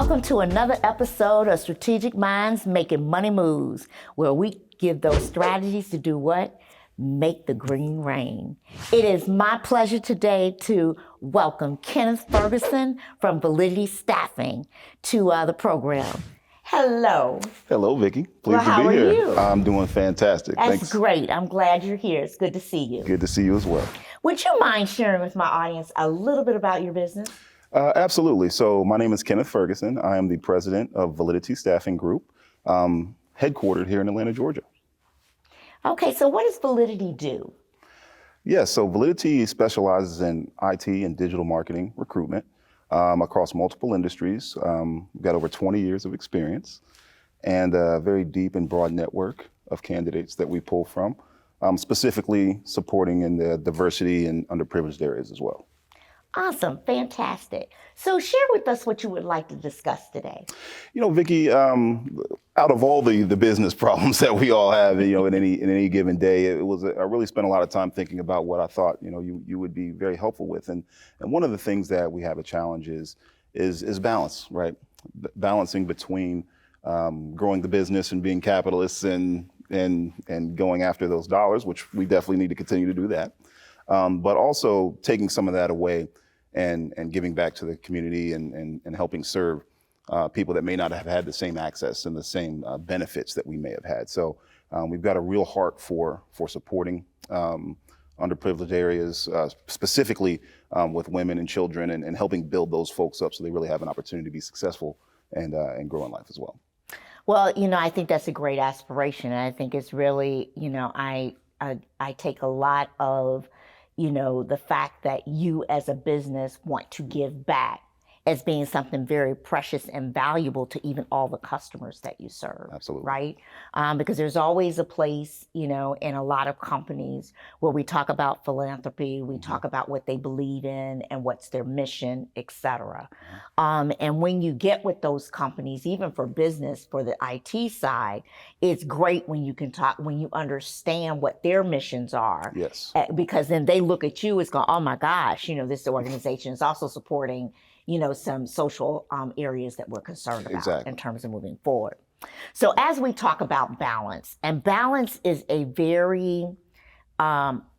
Welcome to another episode of Strategic Minds Making Money Moves, where we give those strategies to do what? Make the green rain. It is my pleasure today to welcome Kenneth Ferguson from Validity Staffing to the program. Hello. Hello, Vicki. Pleased how to be are here. you? I'm doing fantastic. That's Thanks. great. I'm glad you're here. It's good to see you. Good to see you as well. Would you mind sharing with my audience a little bit about your business? Absolutely. So my name is Kenneth Ferguson. I am the president of Validity Staffing Group, headquartered here in Atlanta, Georgia. Okay, so what does Validity do? Yes, so Validity specializes in IT and digital marketing recruitment across multiple industries. We've got over 20 years of experience and a very deep and broad network of candidates that we pull from, specifically supporting in the diversity and underprivileged areas as well. Awesome, fantastic. So share with us what you would like to discuss today. You know, Vicki, out of all the business problems that we all have, in any given day, I really spent a lot of time thinking about what I thought, you would be very helpful with. And one of the things that we have a challenge is balance, right? Balancing between growing the business and being capitalists and going after those dollars, which we definitely need to continue to do that. But also taking some of that away and giving back to the community and helping serve people that may not have had the same access and the same benefits that we may have had. So we've got a real heart for supporting underprivileged areas, specifically with women and children, and helping build those folks up so they really have an opportunity to be successful and grow in life as well. Well, I think that's a great aspiration. And I think it's really, I take a lot of the fact that you as a business want to give back as being something very precious and valuable to even all the customers that you serve. Absolutely. Right? Because there's always a place, in a lot of companies where we talk about philanthropy, we talk about what they believe in and what's their mission, et cetera. And when you get with those companies, even for business, for the IT side, it's great when you can talk, when you understand what their missions are. Yes. Because then they look at you as going, oh my gosh, this organization is also supporting some social areas that we're concerned about in terms of moving forward. So as we talk about balance, and balance is a very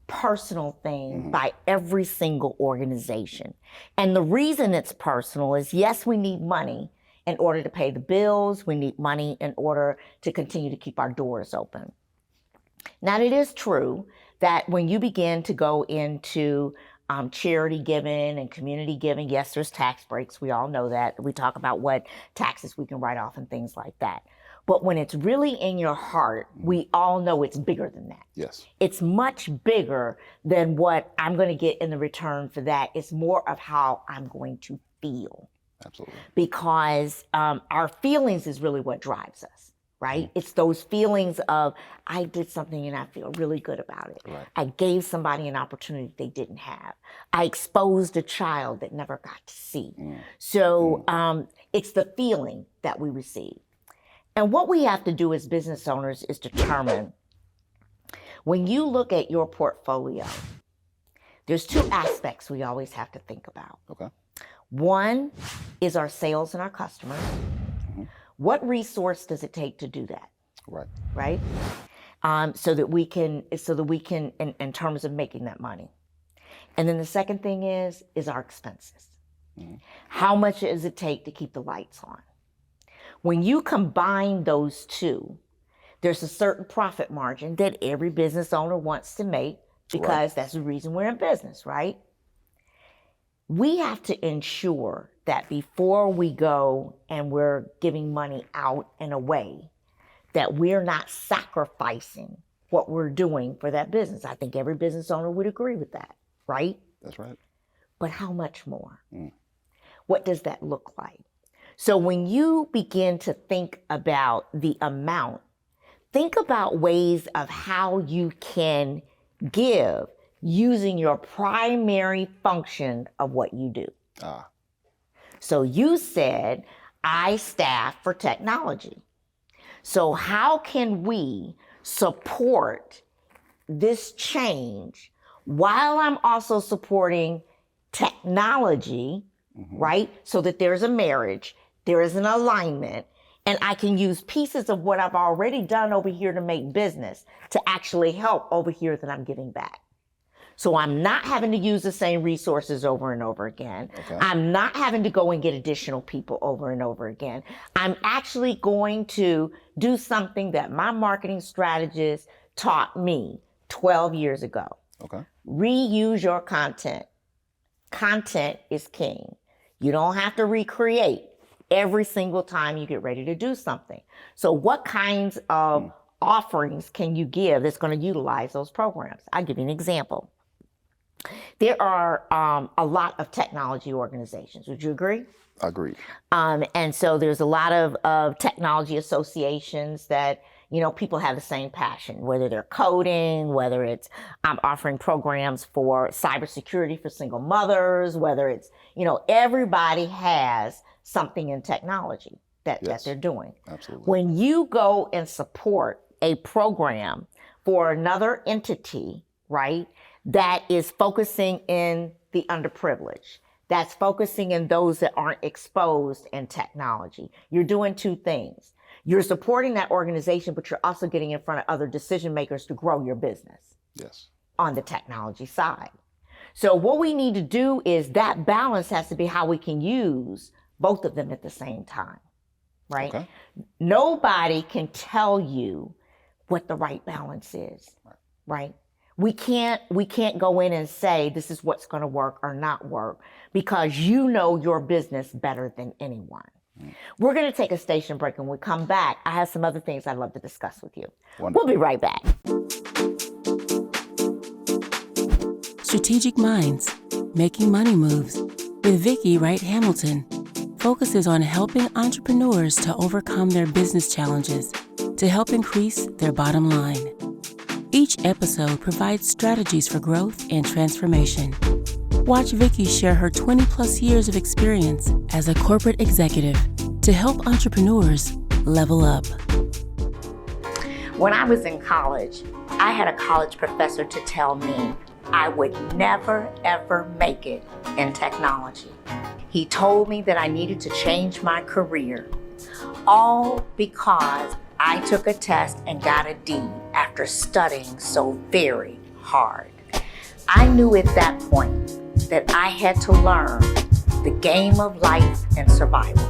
personal thing by every single organization. And the reason it's personal is, yes, we need money in order to pay the bills. We need money in order to continue to keep our doors open. Now, it is true that when you begin to go into charity giving and community giving, yes, there's tax breaks. We all know that. We talk about what taxes we can write off and things like that. But when it's really in your heart, we all know it's bigger than that. Yes. It's much bigger than what I'm going to get in the return for that. It's more of how I'm going to feel. Absolutely. Because our feelings is really what drives us. Right? It's those feelings of, I did something and I feel really good about it. Right. I gave somebody an opportunity they didn't have. I exposed a child that never got to see. So it's the feeling that we receive. And what we have to do as business owners is determine, when you look at your portfolio, there's two aspects we always have to think about. Okay. One is our sales and our customers. What resource does it take to do that? Right. Right? So that we can, in terms of making that money. And then the second thing is our expenses. How much does it take to keep the lights on? When you combine those two, there's a certain profit margin that every business owner wants to make, because that's the reason we're in business, right? We have to ensure that before we go and we're giving money out and away, that we're not sacrificing what we're doing for that business. I think every business owner would agree with that, right? That's right. But how much more? What does that look like? So when you begin to think about the amount, think about ways of how you can give using your primary function of what you do. So you said, I staff for technology. So how can we support this change while I'm also supporting technology, right? So that there's a marriage There is an alignment, and I can use pieces of what I've already done over here to make business to actually help over here that I'm giving back. So I'm not having to use the same resources over and over again. Okay. I'm not having to go and get additional people over and over again. I'm actually going to do something that my marketing strategist taught me 12 years ago. Okay. Reuse your content. Content is king. You don't have to recreate every single time you get ready to do something. So what kinds of offerings can you give that's going to utilize those programs? I'll give you an example. There are a lot of technology organizations. Would you agree? Agreed. And so there's a lot of technology associations that, you know, people have the same passion, whether they're coding, whether it's offering programs for cybersecurity for single mothers, whether it's, you know, everybody has something in technology that they're doing. Absolutely. When you go and support a program for another entity, right, that is focusing in the underprivileged, that's focusing in those that aren't exposed in technology, you're doing two things. You're supporting that organization, but you're also getting in front of other decision makers to grow your business. Yes. On the technology side. So what we need to do is that balance has to be how we can use both of them at the same time, right? Okay. Nobody can tell you what the right balance is, right? We can't go in and say this is what's going to work or not work because you know your business better than anyone. We're going to take a station break, and when we come back, I have some other things I'd love to discuss with you. Wonderful. We'll be right back. Strategic Minds, Making Money Moves with Vicki Wright Hamilton focuses on helping entrepreneurs to overcome their business challenges to help increase their bottom line. Each episode provides strategies for growth and transformation. Watch Vicki share her 20-plus years of experience as a corporate executive to help entrepreneurs level up. When I was in college, I had a college professor to tell me I would never, ever make it in technology. He told me that I needed to change my career, all because I took a test and got a D after studying so very hard. I knew at that point that I had to learn the game of life and survival.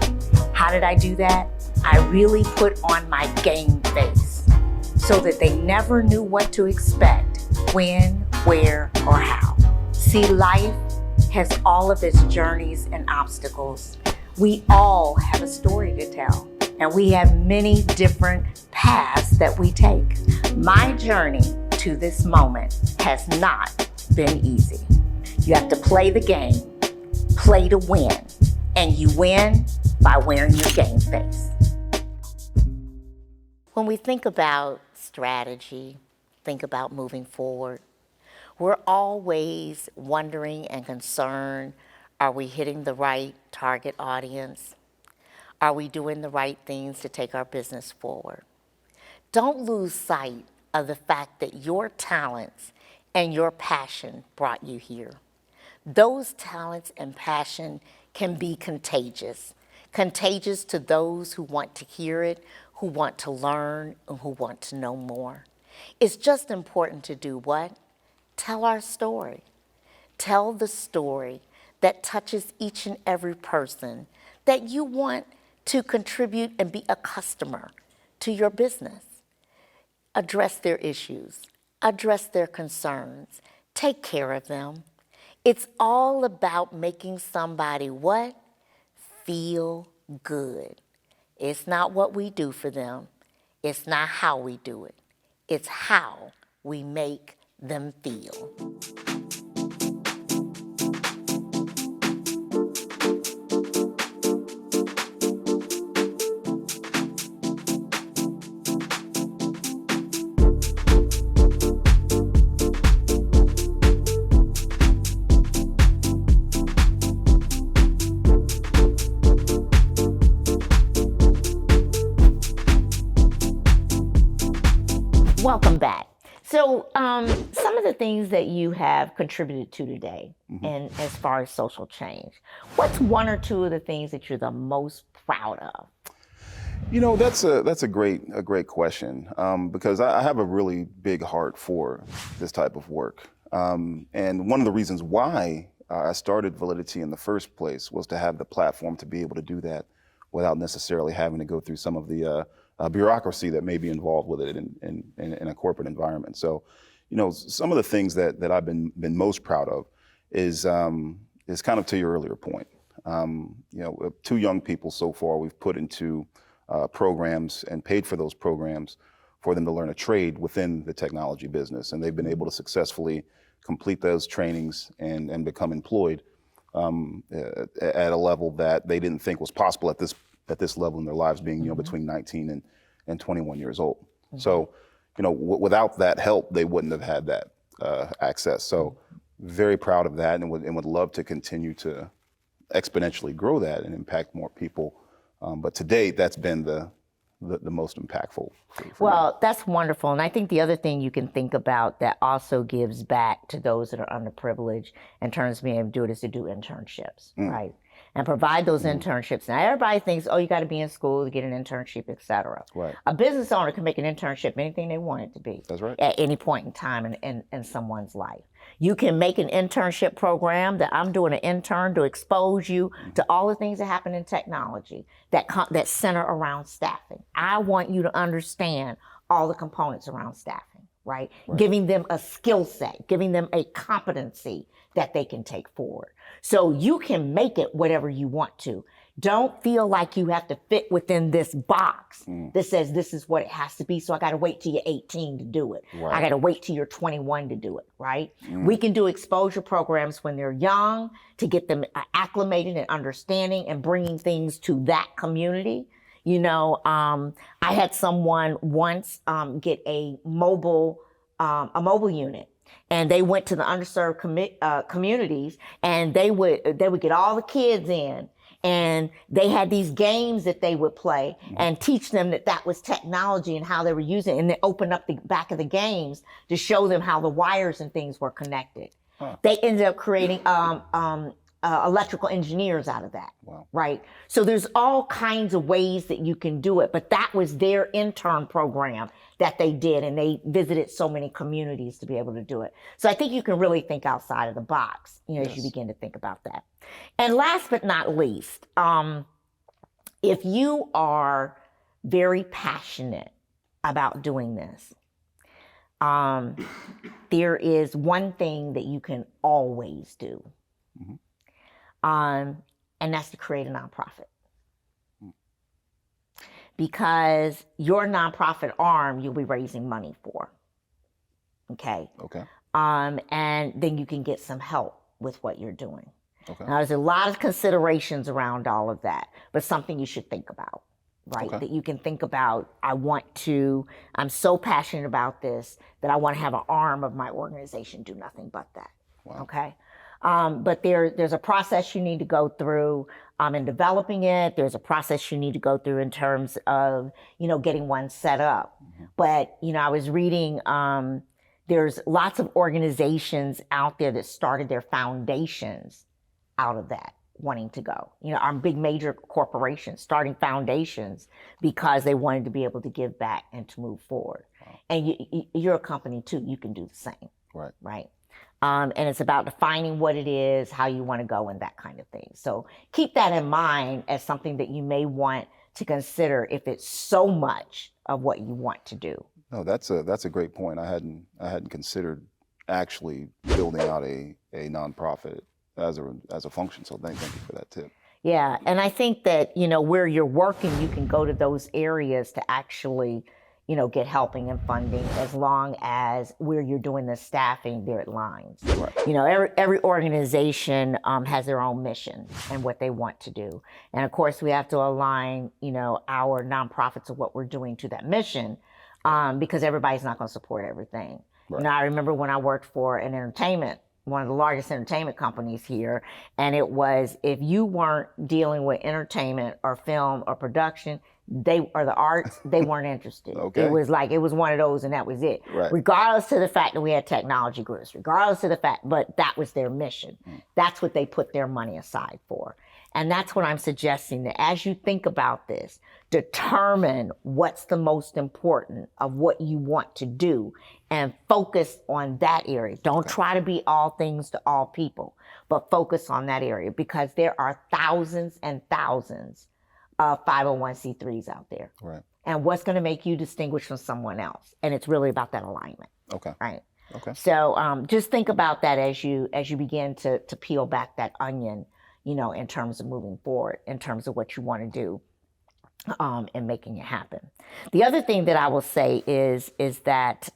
How did I do that? I really put on my game face so that they never knew what to expect, when, where, or how. See, life has all of its journeys and obstacles. We all have a story to tell, and we have many different paths that we take. My journey to this moment has not been easy. You have to play the game, play to win, and you win by wearing your game face. When we think about strategy, think about moving forward, we're always wondering and concerned, are we hitting the right target audience? Are we doing the right things to take our business forward? Don't lose sight of the fact that your talents and your passion brought you here. Those talents and passion can be contagious to those who want to hear it, who want to learn, and who want to know more. It's just important to do what? Tell our story. Tell the story that touches each and every person that you want to contribute and be a customer to your business. Address their issues, address their concerns, take care of them. It's all about making somebody what? Feel good. It's not what we do for them. It's not how we do it. It's how we make them feel. Welcome back. So some of the things that you have contributed to today, and as far as social change, what's one or two of the things that you're the most proud of? You know, that's a great question, because I have a really big heart for this type of work. And one of the reasons why I started Validity in the first place was to have the platform to be able to do that without necessarily having to go through some of the bureaucracy that may be involved with it in a corporate environment. So, you know, some of the things that I've been most proud of is kind of to your earlier point. You know, 2 young people so far we've put into programs and paid for those programs for them to learn a trade within the technology business, and they've been able to successfully complete those trainings and become employed at a level that they didn't think was possible at this level in their lives, being, you know, between 19 and 21 years old. So, you know, without that help, they wouldn't have had that access. So, very proud of that, and would love to continue to exponentially grow that and impact more people. But to date, that's been the most impactful for me. Well, that's wonderful. And I think the other thing you can think about that also gives back to those that are underprivileged in terms of being able to do it is to do internships, right? And provide those internships. Now, everybody thinks, oh, you got to be in school to get an internship, et cetera. Right. A business owner can make an internship anything they want it to be. That's right. At any point in time in someone's life. You can make an internship program that I'm doing an intern to expose you to all the things that happen in technology that center around staffing. I want you to understand all the components around staffing, right? Giving them a skill set, giving them a competency that they can take forward. So you can make it whatever you want to. Don't feel like you have to fit within this box that says this is what it has to be. So I got to wait till you're 18 to do it. Right. I got to wait till you're 21 to do it, right? We can do exposure programs when they're young to get them acclimated and understanding and bringing things to that community. You know, I had someone once get a mobile unit. And they went to the underserved communities, and they would get all the kids in, and they had these games that they would play and teach them that was technology and how they were using it, and they opened up the back of the games to show them how the wires and things were connected. They ended up creating electrical engineers out of that, right? So there's all kinds of ways that you can do it, but that was their intern program that they did, and they visited so many communities to be able to do it. So I think you can really think outside of the box, you know, as you begin to think about that. And last but not least, if you are very passionate about doing this, there is one thing that you can always do. And that's to create a nonprofit. Because your nonprofit arm, you'll be raising money for. Okay? Okay. And then you can get some help with what you're doing. Okay. Now, there's a lot of considerations around all of that, but something you should think about, right? Okay. That you can think about, I'm so passionate about this that I want to have an arm of my organization do nothing but that. Wow. Okay? But there's a process you need to go through in developing it. There's a process you need to go through in terms of, you know, getting one set up. But, you know, I was reading, there's lots of organizations out there that started their foundations out of that, wanting to go. You know, our big major corporations starting foundations because they wanted to be able to give back and to move forward. And you're a company too, you can do the same. Right. Right. And it's about defining what it is, how you want to go, and that kind of thing. So keep that in mind as something that you may want to consider if it's so much of what you want to do. No, that's a great point. I hadn't considered actually building out a nonprofit as a function. So thank you for that tip. Yeah, and I think that, you know, where you're working, you can go to those areas to actually, you know, get helping and funding, as long as where you're doing the staffing, there it lines. Right. You know, every organization has their own mission and what they want to do. And of course, we have to align, you know, our nonprofits of what we're doing to that mission, because everybody's not going to support everything. Right. You know, I remember when I worked for one of the largest entertainment companies here, and it was, if you weren't dealing with entertainment or film or production, or the arts, they weren't interested. Okay. It was one of those, and that was it. Right. Regardless of the fact that we had technology groups, regardless of the fact, but that was their mission. That's what they put their money aside for. And that's what I'm suggesting, that as you think about this, determine what's the most important of what you want to do and focus on that area. Don't try to be all things to all people, but focus on that area, because there are thousands and thousands of 501c3s out there. Right. And what's going to make you distinguish from someone else? And it's really about that alignment. Okay. Right. Okay. So just think about that as you begin to peel back that onion, in terms of moving forward, in terms of what you want to do, and making it happen. The other thing that I will say is that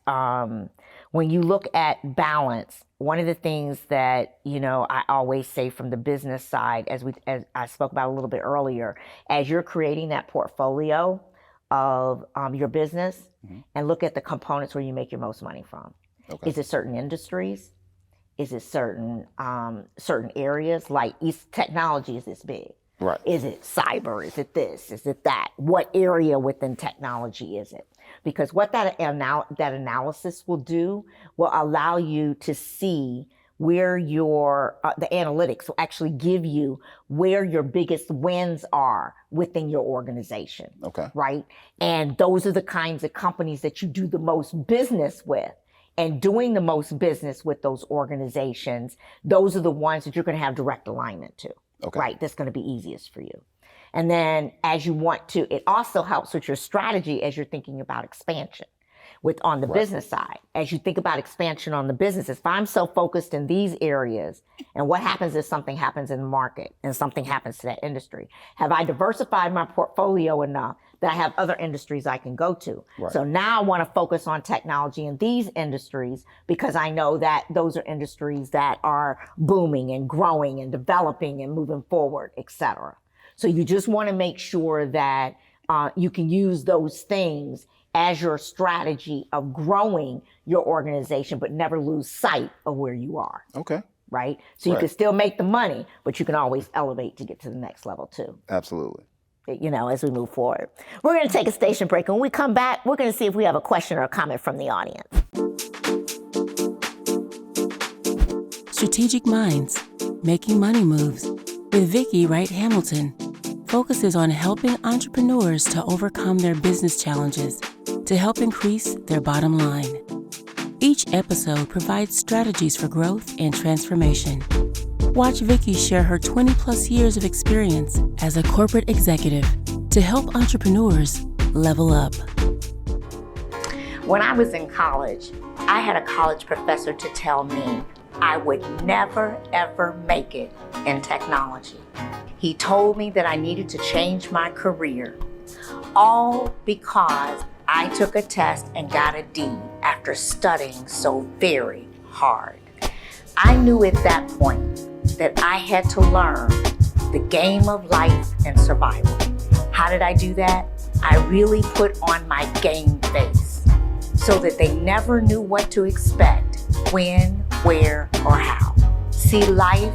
when you look at balance, one of the things that I always say from the business side, as I spoke about a little bit earlier, as you're creating that portfolio of your business, and look at the components where you make your most money from. Okay. Is it certain industries? Is it certain areas? Like technology is this big? Right. Is it cyber? Is it this? Is it that? What area within technology is it? Because what that analysis will do will allow you to see where the analytics will actually give you where your biggest wins are within your organization. Okay. Right? And those are the kinds of companies that you do the most business with. And doing the most business with those organizations, those are the ones that you're going to have direct alignment to. Okay. Right? That's going to be easiest for you. And then as you want to, it also helps with your strategy as you're thinking about expansion on the business side. As you think about expansion on the business, if I'm so focused in these areas, and what happens if something happens in the market and something happens to that industry? Have I diversified my portfolio enough that I have other industries I can go to? Right. So now I want to focus on technology in these industries, because I know that those are industries that are booming and growing and developing and moving forward, et cetera. So you just want to make sure that you can use those things as your strategy of growing your organization, but never lose sight of where you are. Okay. Right? So you can still make the money, but you can always elevate to get to the next level too. Absolutely. As we move forward. We're going to take a station break. And when we come back, we're going to see if we have a question or a comment from the audience. Strategic Minds, Making Money Moves with Vicki Wright Hamilton focuses on helping entrepreneurs to overcome their business challenges to help increase their bottom line. Each episode provides strategies for growth and transformation. Watch Vicki share her 20-plus years of experience as a corporate executive to help entrepreneurs level up. When I was in college, I had a college professor to tell me I would never, ever make it in technology. He told me that I needed to change my career, all because I took a test and got a D after studying so very hard. I knew at that point that I had to learn the game of life and survival. How did I do that? I really put on my game face so that they never knew what to expect, when, where, or how. See, life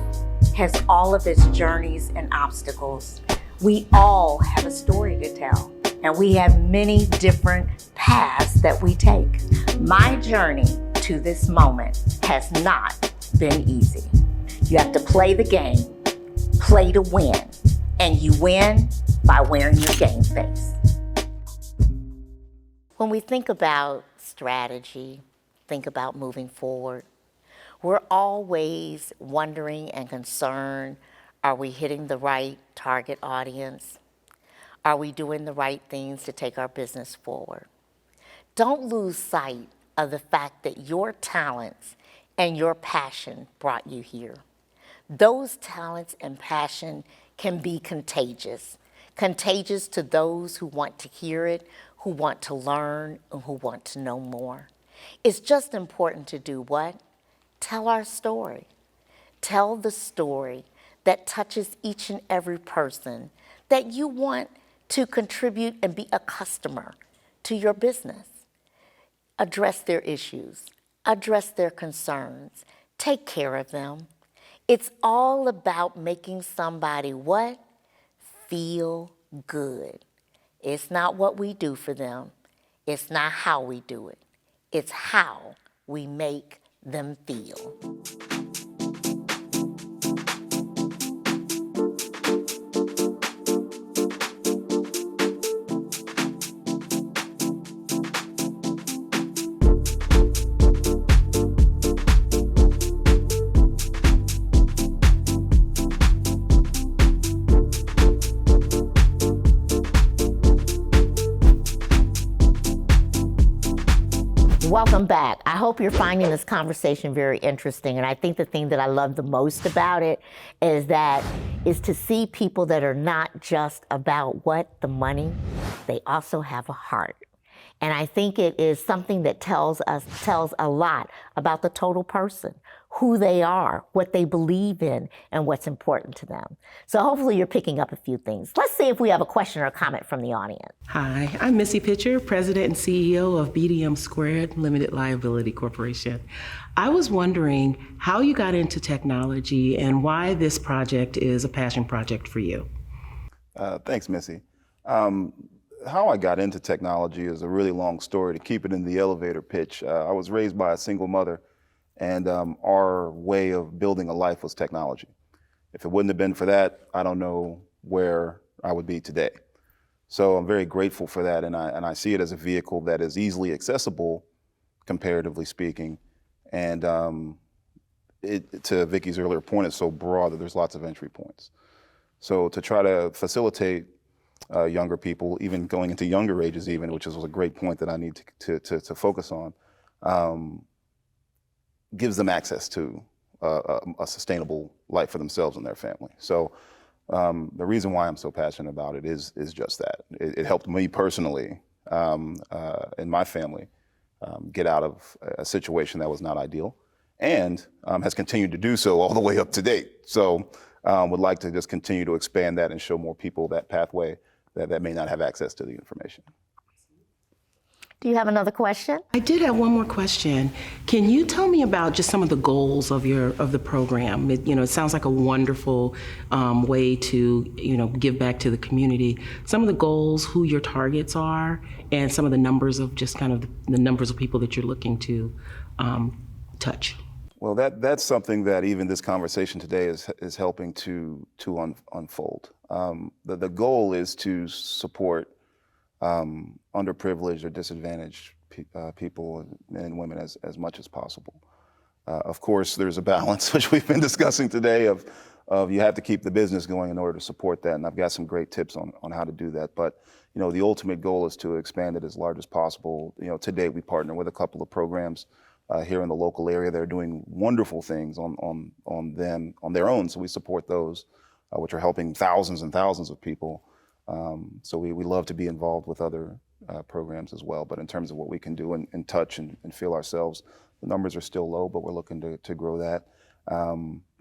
has all of its journeys and obstacles. We all have a story to tell, and we have many different paths that we take. My journey to this moment has not been easy. You have to play the game, play to win, and you win by wearing your game face. When we think about strategy, think about moving forward, we're always wondering and concerned, are we hitting the right target audience? Are we doing the right things to take our business forward? Don't lose sight of the fact that your talents and your passion brought you here. Those talents and passion can be contagious to those who want to hear it, who want to learn, and who want to know more. It's just important to do what? Tell our story. Tell the story that touches each and every person that you want to contribute and be a customer to your business. Address their issues, address their concerns, take care of them. It's all about making somebody what? Feel good. It's not what we do for them. It's not how we do it. It's how we make them feel. Welcome back. I hope you're finding this conversation very interesting. And I think the thing that I love the most about it is to see people that are not just about the money, they also have a heart. And I think it is something that tells a lot about the total person, who they are, what they believe in, and what's important to them. So hopefully you're picking up a few things. Let's see if we have a question or a comment from the audience. Hi, I'm Missy Pitcher, President and CEO of BDM Squared Limited Liability Corporation. I was wondering how you got into technology and why this project is a passion project for you. Thanks, Missy. How I got into technology is a really long story. To keep it in the elevator pitch, I was raised by a single mother, and our way of building a life was technology. If it wouldn't have been for that, I don't know where I would be today. So I'm very grateful for that, and I see it as a vehicle that is easily accessible, comparatively speaking, and to Vicky's earlier point, it's so broad that there's lots of entry points. So to try to facilitate younger people, even going into younger ages even, which was a great point that I need to focus on, gives them access to a sustainable life for themselves and their family. So the reason why I'm so passionate about it is just that. It helped me personally and my family get out of a situation that was not ideal, and has continued to do so all the way up to date. So would like to just continue to expand that and show more people that pathway that may not have access to the information. Do you have another question? I did have one more question. Can you tell me about just some of the goals of the program? It sounds like a wonderful way to give back to the community. Some of the goals, who your targets are, and some of the numbers of just kind of the numbers of people that you're looking to touch. Well, that's something that even this conversation today is helping to unfold. The goal is to support underprivileged or disadvantaged people, men and women, as much as possible. Of course, there's a balance, which we've been discussing today, of you have to keep the business going in order to support that, and I've got some great tips on how to do that. But the ultimate goal is to expand it as large as possible. Today we partner with a couple of programs here in the local area. They're doing wonderful things on their own, so we support those, which are helping thousands and thousands of people. So we love to be involved with other programs as well. But in terms of what we can do and touch and feel ourselves, the numbers are still low, but we're looking to grow that.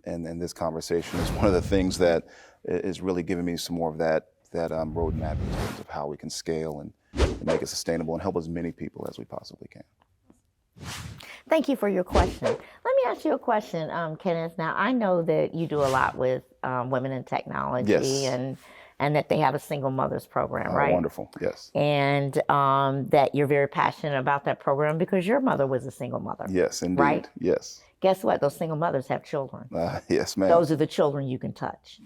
And this conversation is one of the things that is really giving me some more of that roadmap in terms of how we can scale and make it sustainable and help as many people as we possibly can. Thank you for your question. Let me ask you a question, Kenneth. Now, I know that you do a lot with women in technology. Yes. And that they have a single mothers program, right? Wonderful, yes. And that you're very passionate about that program because your mother was a single mother. Yes, indeed. Right? Yes. Guess what? Those single mothers have children. Yes, ma'am. Those are the children you can touch.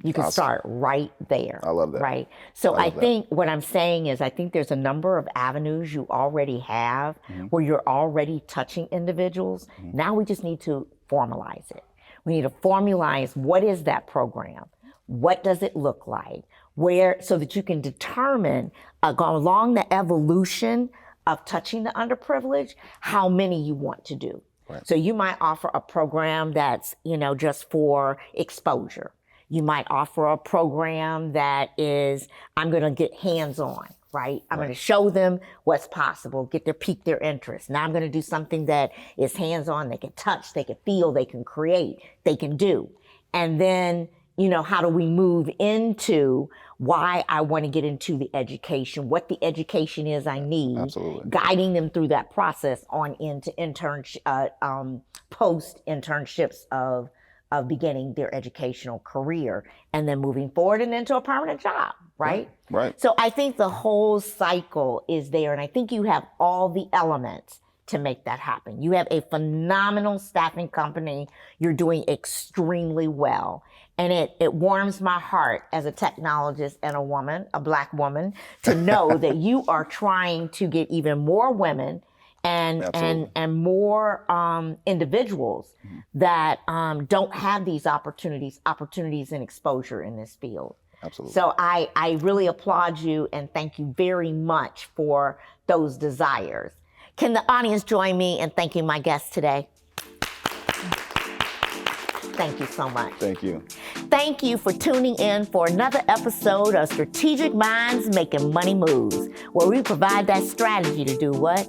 You can start right there. I love that. Right? So I think what I'm saying is I think there's a number of avenues you already have where you're already touching individuals. Now we just need to formalize it. We need to formalize what is that program? What does it look like? So that you can determine along the evolution of touching the underprivileged, how many you want to do. Right. So you might offer a program that's, just for exposure. You might offer a program that is, I'm going to get hands-on, right? I'm going to show them what's possible, pique their interest. Now I'm going to do something that is hands-on. They can touch, they can feel, they can create, they can do. And then, how do we move into why I want to get into the education, what the education is I need, Absolutely. Guiding them through that process on into post-internships of beginning their educational career and then moving forward and into a permanent job, right? Right. So I think the whole cycle is there, and I think you have all the elements to make that happen. You have a phenomenal staffing company. You're doing extremely well. And it warms my heart as a technologist and a Black woman, to know that you are trying to get even more women and more individuals that don't have these opportunities and exposure in this field. Absolutely. So I really applaud you and thank you very much for those desires. Can the audience join me in thanking my guest today? Thank you so much. Thank you. Thank you for tuning in for another episode of Strategic Minds Making Money Moves, where we provide that strategy to do what?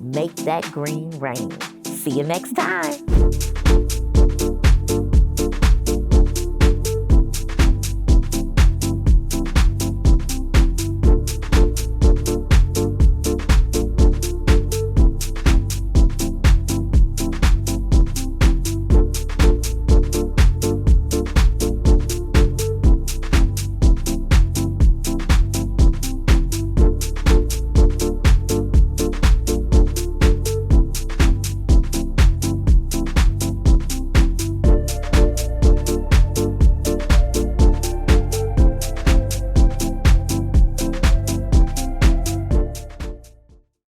Make that green rain. See you next time.